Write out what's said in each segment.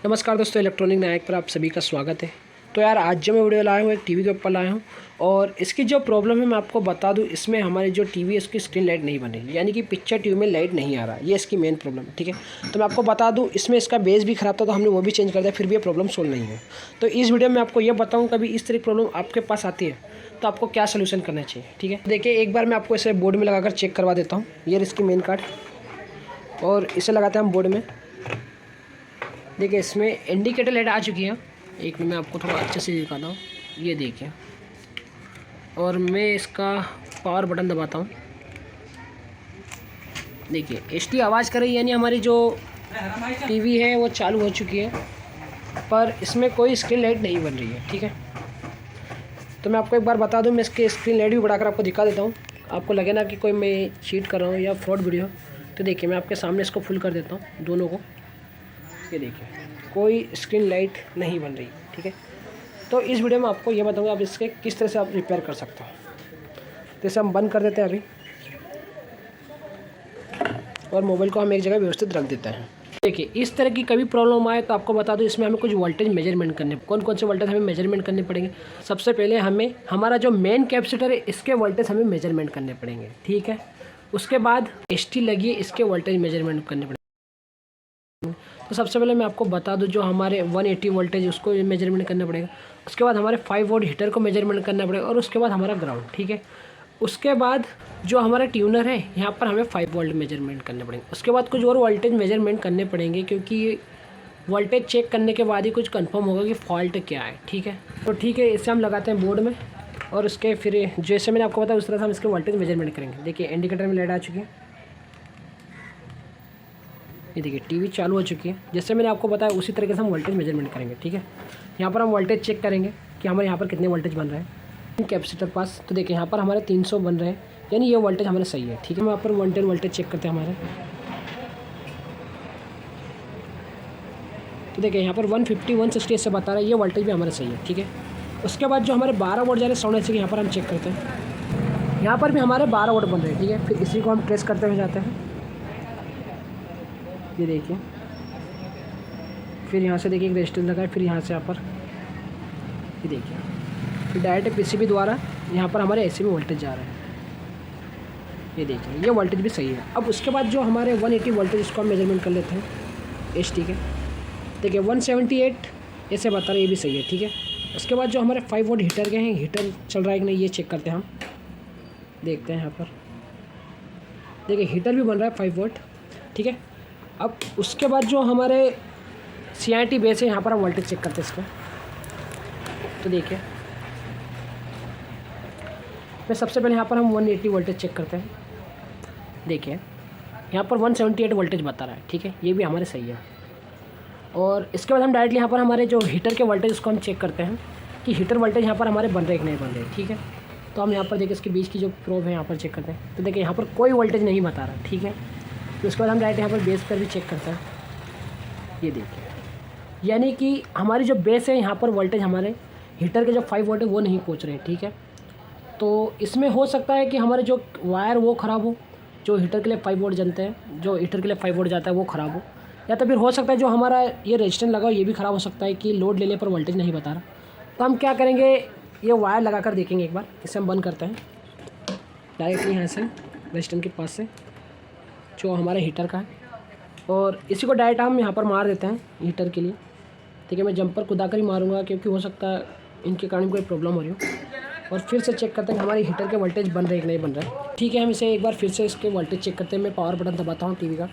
नमस्कार दोस्तों, इलेक्ट्रॉनिक नायक पर आप सभी का स्वागत है। तो यार आज जो मैं वीडियो लाया हूँ एक टीवी के ऊपर लाया हूँ और इसकी जो प्रॉब्लम है मैं आपको बता दूँ। इसमें हमारी जो टीवी है उसकी स्क्रीन लाइट नहीं बन रही, यानी कि पिक्चर टीवी में लाइट नहीं आ रहा, ये इसकी मेन प्रॉब्लम है। ठीक है, तो मैं आपको बता दूँ इसमें इसका बेस भी ख़राब था तो हमने वो भी चेंज कर दिया, फिर भी ये प्रॉब्लम सोल्व नहीं है। तो इस वीडियो में आपको ये बताऊँ कभी इस तरह की प्रॉब्लम आपके पास आती है तो आपको क्या सोल्यूशन करना चाहिए। ठीक है, देखिए एक बार मैं आपको इसे बोर्ड में लगाकर चेक करवा देता हूँ। ये इसकी मेन कार्ड और इसे लगाते हैं हम बोर्ड में। देखिए इसमें इंडिकेटर लाइट आ चुकी है। एक मिनट मैं आपको थोड़ा अच्छे से दिखाता हूँ। ये देखिए, और मैं इसका पावर बटन दबाता हूँ। देखिए HD आवाज़ कर रही है, यानी हमारी जो टीवी है वो चालू हो चुकी है, पर इसमें कोई स्क्रीन लाइट नहीं बन रही है। ठीक है, तो मैं आपको एक बार बता दूँ, मैं इसकी स्क्रीन लाइट भी बढ़ाकर आपको दिखा देता हूँ। आपको लगे ना कि कोई मैं चीट कर रहा हूँ या फ्रॉड वीडियो। तो देखिए मैं आपके सामने इसको फुल कर देता हूँ दोनों को। ये देखिए कोई स्क्रीन लाइट नहीं बन रही। ठीक है, तो इस वीडियो में आपको ये बताऊंगा आप इसके किस तरह से आप रिपेयर कर सकते हो। तो इसे हम बंद कर देते हैं अभी, और मोबाइल को हम एक जगह व्यवस्थित रख देते हैं। देखिए इस तरह की कभी प्रॉब्लम आए तो आपको बता दूं, इसमें हमें कुछ वोल्टेज मेजरमेंट करने, कौन कौन से वोल्टेज हमें मेजरमेंट करने पड़ेंगे। सबसे पहले हमें हमारा जो मेन कैपेसिटर है इसके वोल्टेज हमें मेजरमेंट करने पड़ेंगे। ठीक है, उसके बाद ST लगी है, इसके वोल्टेज मेजरमेंट करने पड़ेंगे। तो सबसे पहले मैं आपको बता दूं, जो हमारे 180 वोल्टेज उसको मेजरमेंट करना पड़ेगा। उसके बाद हमारे 5 वोल्ट हीटर को मेजरमेंट करना पड़ेगा, और उसके बाद हमारा ग्राउंड। ठीक है, उसके बाद जो हमारा ट्यूनर है यहाँ पर हमें 5 वोल्ट मेजरमेंट करने पड़ेंगे। उसके बाद कुछ और वोल्टेज मेजरमेंट करने पड़ेंगे, क्योंकि वोल्टेज चेक करने के बाद ही कुछ कंफर्म होगा कि फॉल्ट क्या है। ठीक है, तो ठीक है, इसे हम लगाते हैं बोर्ड में, और उसके फिर जैसे मैंने आपको बताया उस तरह से हम इसके वोल्टेज मेजरमेंट करेंगे। देखिए इंडिकेटर में लाइट आ चुकी है। ये देखिए टीवी चालू हो चुकी है। जैसे मैंने आपको बताया उसी तरीके से हम वोल्टेज मेजरमेंट करेंगे। ठीक है, यहाँ पर हम वोल्टेज चेक करेंगे कि हमारे यहाँ पर कितने वोल्टेज बन रहे हैं कैपेसिटर पास। तो देखिए यहाँ पर हमारे 300 बन रहे हैं, यानी ये वोल्टेज हमारे सही है। ठीक है, हम यहाँ पर वोल्टेज चेक करते हैं हमारे। तो देखिए यहाँ पर 150 160 ऐसे बता रहा है, ये वोल्टेज भी हमारे सही है। ठीक है, उसके बाद जो हमारे 12 वोल्ट जा रहे साउंड ऐसे यहाँ पर हम चेक करते हैं। यहाँ पर भी हमारे 12 वोल्ट बन रहे हैं। ठीक है, फिर इसी को हम ट्रेस करते हुए जाते हैं। ये देखिए, फिर यहाँ से देखिए एक रजिस्टर लगा है, फिर यहाँ से यहाँ पर ये देखिए, फिर डायरेक्ट PCB द्वारा यहाँ पर हमारे AC में वोल्टेज जा रहा है। ये देखिए ये वोल्टेज भी सही है। अब उसके बाद जो हमारे 180 वोल्टेज इसको हम मेजरमेंट कर लेते हैं ST के। देखिए 178 ऐसे बता रहे, ये भी सही है। ठीक है, उसके बाद जो हमारे 5 वोल्ट हीटर के हैं, हीटर चल रहा है कि नहीं ये चेक करते हैं हम। देखते हैं यहाँ पर, देखिए हीटर भी बन रहा है 5 वोल्ट। ठीक है, अब उसके बाद जो हमारे CRT बेस है यहाँ पर हम वोल्टेज चेक करते हैं इसका। तो देखिए मैं सबसे पहले यहाँ पर हम 180 वोल्टेज चेक करते हैं। देखिए यहाँ पर 178 वोल्टेज बता रहा है। ठीक है, ये भी हमारे सही है। और इसके बाद हम डायरेक्टली यहाँ पर हमारे जो हीटर के वोल्टेज उसको हम चेक करते हैं कि हीटर वोल्टेज यहाँ पर हमारे बन रहे कि नहीं बन रहे। ठीक है, तो हम यहाँ पर देखिए इसके बीच की जो प्रोब है यहाँ पर चेक करते हैं। तो देखिए यहाँ पर कोई वोल्टेज नहीं बता रहा। ठीक है, तो उसके बाद हम डायरेक्ट यहाँ पर बेस पर भी चेक करते हैं। ये देखिए, यानी कि हमारी जो बेस है यहाँ पर वोल्टेज हमारे हीटर के जो 5 वोल्ट है वो नहीं पहुँच रहे। ठीक है, तो इसमें हो सकता है कि हमारे जो वायर वो ख़राब हो, जो हीटर के लिए 5 वोल्ट जनते हैं, जो हीटर के लिए 5 वोल्ट जाता है वो ख़राब हो, या तो फिर हो सकता है जो हमारा ये रेजिस्टेंस लगा हो ये भी ख़राब हो सकता है कि लोड लेने पर वोल्टेज नहीं बता रहा। तो हम क्या करेंगे, ये वायर लगा कर देखेंगे एक बार। इसे हम बंद करते हैं डायरेक्टली यहाँ से रेजिस्टेंस के पास से जो हमारे हीटर का है, और इसी को डायरेक्ट हम यहाँ पर मार देते हैं हीटर के लिए। ठीक है, मैं जंपर खुदा कर ही मारूंगा क्योंकि हो सकता है इनके कारण कोई प्रॉब्लम हो रही हो। और फिर से चेक करते हैं कि हमारे हीटर के वोल्टेज बन रहे कि नहीं बन रहे। ठीक है, हम इसे एक बार फिर से इसके वोल्टेज चेक करते हैं। मैं पावर बटन दबाता हूँ टीवी का।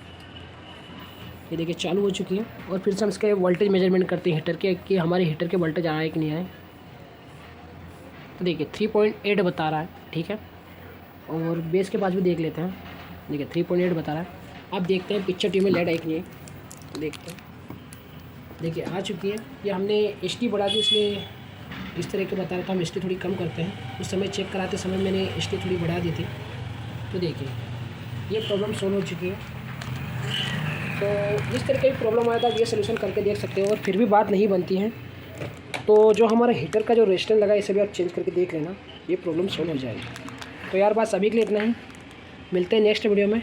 ये देखिए चालू हो चुकी है, और फिर से हम इसके वोल्टेज मेजरमेंट करते हैं हीटर के कि हमारे हीटर के वोल्टेज आ रहा है कि नहीं आए। तो देखिए 3.8 बता रहा है। ठीक है, और बेस के पास भी देख लेते हैं। देखिए 3.8 बता रहा है। अब देखते हैं पिक्चर टीवी में लाइट आई कि नहीं। देखते हैं, देखिए आ चुकी है। ये हमने ST बढ़ा दी, इसलिए इस तरह के बता रहा था। हम ST थोड़ी कम करते हैं। उस समय चेक कराते समय मैंने ST थोड़ी बढ़ा दी थी। तो देखिए ये प्रॉब्लम सोल्व हो चुकी है। तो जिस तरह की प्रॉब्लम आया था ये सोल्यूशन करके देख सकते हो, और फिर भी बात नहीं बनती है तो जो हमारा हीटर का जो रेजिस्टेंस लगा इसे भी आप चेंज करके देख लेना, ये प्रॉब्लम सोल्व हो जाएगी। तो यार बात सभी के लिए इतना ही, मिलते हैं नेक्स्ट वीडियो में।